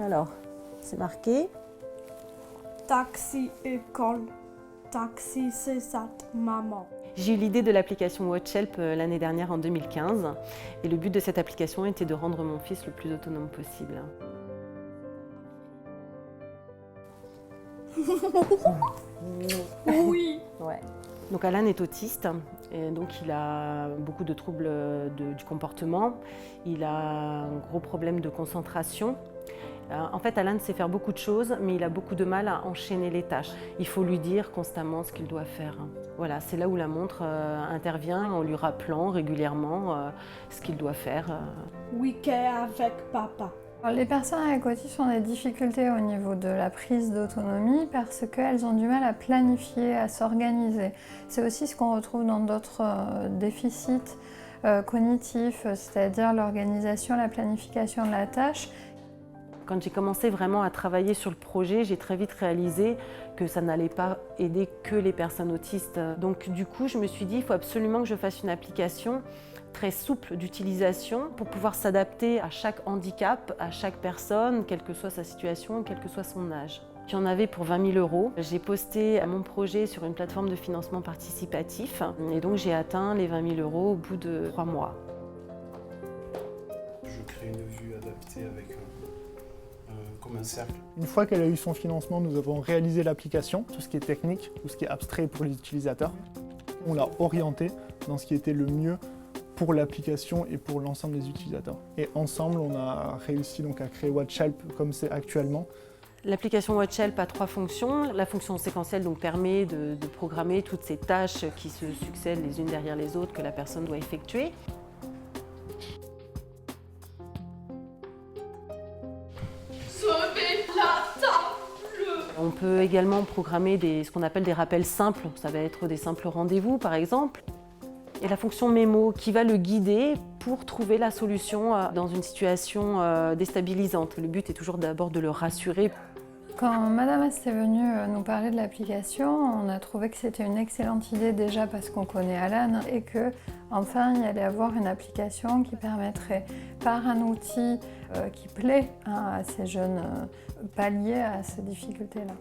Alors, c'est marqué. Taxi école, taxi c'est ça, maman. J'ai eu l'idée de l'application WatchHelp l'année dernière en 2015 et le but de cette application était de rendre mon fils le plus autonome possible. Oui. Ouais. Donc Alan est autiste et donc il a beaucoup de troubles du comportement. Il a un gros problème de concentration. En fait, Alan sait faire beaucoup de choses, mais il a beaucoup de mal à enchaîner les tâches. Il faut lui dire constamment ce qu'il doit faire. Voilà, c'est là où la montre intervient en lui rappelant régulièrement ce qu'il doit faire. Week-end avec papa. Les personnes avec autisme ont des difficultés au niveau de la prise d'autonomie parce qu'elles ont du mal à planifier, à s'organiser. C'est aussi ce qu'on retrouve dans d'autres déficits cognitifs, c'est-à-dire l'organisation, la planification de la tâche. Quand j'ai commencé vraiment à travailler sur le projet, j'ai très vite réalisé que ça n'allait pas aider que les personnes autistes. Donc du coup, je me suis dit, il faut absolument que je fasse une application très souple d'utilisation pour pouvoir s'adapter à chaque handicap, à chaque personne, quelle que soit sa situation, quel que soit son âge. J'en avais pour 20 000 €. J'ai posté mon projet sur une plateforme de financement participatif et donc j'ai atteint les 20 000 € au bout de 3 mois. Je crée une vue adaptée avec comme un cercle. Une fois qu'elle a eu son financement, nous avons réalisé l'application, tout ce qui est technique, tout ce qui est abstrait pour les utilisateurs. On l'a orienté dans ce qui était le mieux pour l'application et pour l'ensemble des utilisateurs. Et ensemble, on a réussi donc à créer WatchHelp comme c'est actuellement. L'application WatchHelp a 3 fonctions. La fonction séquentielle donc, permet de programmer toutes ces tâches qui se succèdent les unes derrière les autres que la personne doit effectuer. Sauver la table. On peut également programmer ce qu'on appelle des rappels simples. Ça va être des simples rendez-vous par exemple. Et la fonction mémo qui va le guider pour trouver la solution dans une situation déstabilisante. Le but est toujours d'abord de le rassurer. Quand Madame Ast est venue nous parler de l'application, on a trouvé que c'était une excellente idée déjà parce qu'on connaît Alan et que enfin il y allait avoir une application qui permettrait par un outil qui plaît à ces jeunes pallier à ces difficultés-là.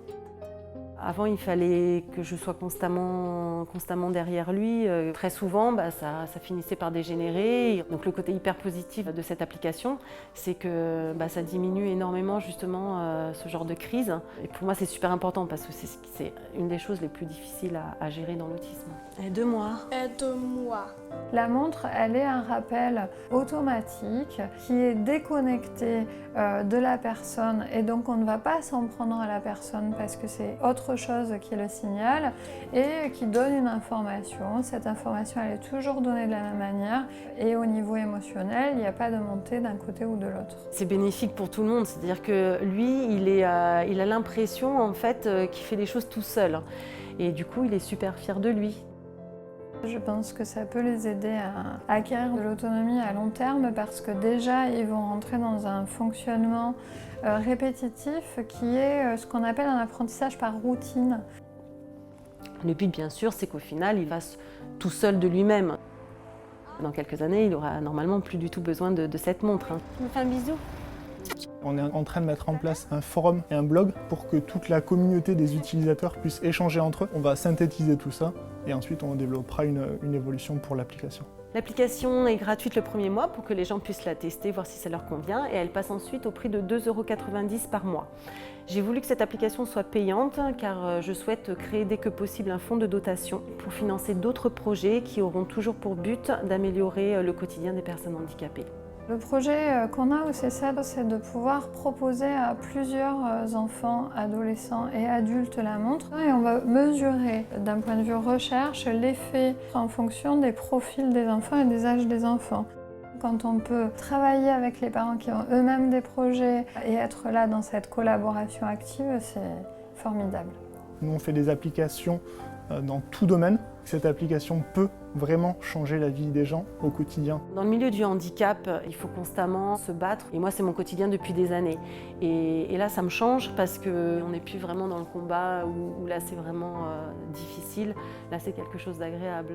Avant, il fallait que je sois constamment derrière lui. Très souvent, ça finissait par dégénérer. Donc le côté hyper positif de cette application, c'est que ça diminue énormément justement ce genre de crise. Et pour moi, c'est super important parce que c'est une des choses les plus difficiles à gérer dans l'autisme. Aide-moi. Aide-moi. La montre, elle est un rappel automatique qui est déconnecté de la personne et donc on ne va pas s'en prendre à la personne parce que c'est autre chose qui le signale et qui donne une information. Cette information, elle est toujours donnée de la même manière et au niveau émotionnel, il n'y a pas de montée d'un côté ou de l'autre. C'est bénéfique pour tout le monde, c'est-à-dire que lui, il a l'impression en fait qu'il fait les choses tout seul et du coup, il est super fier de lui. Je pense que ça peut les aider à acquérir de l'autonomie à long terme parce que déjà ils vont rentrer dans un fonctionnement répétitif qui est ce qu'on appelle un apprentissage par routine. Le but bien sûr c'est qu'au final il fasse tout seul de lui-même. Dans quelques années il aura normalement plus du tout besoin de cette montre. Tu me fais un bisou ? On est en train de mettre en place un forum et un blog pour que toute la communauté des utilisateurs puisse échanger entre eux. On va synthétiser tout ça et ensuite on développera une évolution pour l'application. L'application est gratuite le premier mois pour que les gens puissent la tester, voir si ça leur convient et elle passe ensuite au prix de 2,90 € par mois. J'ai voulu que cette application soit payante car je souhaite créer dès que possible un fonds de dotation pour financer d'autres projets qui auront toujours pour but d'améliorer le quotidien des personnes handicapées. Le projet qu'on a au CESAD, c'est de pouvoir proposer à plusieurs enfants, adolescents et adultes la montre. Et on va mesurer d'un point de vue recherche l'effet en fonction des profils des enfants et des âges des enfants. Quand on peut travailler avec les parents qui ont eux-mêmes des projets et être là dans cette collaboration active, c'est formidable. Nous on fait des applications dans tout domaine. Cette application peut vraiment changer la vie des gens au quotidien. Dans le milieu du handicap, il faut constamment se battre. Et moi, c'est mon quotidien depuis des années. Et là, ça me change parce qu'on n'est plus vraiment dans le combat où là, c'est vraiment difficile. Là, c'est quelque chose d'agréable.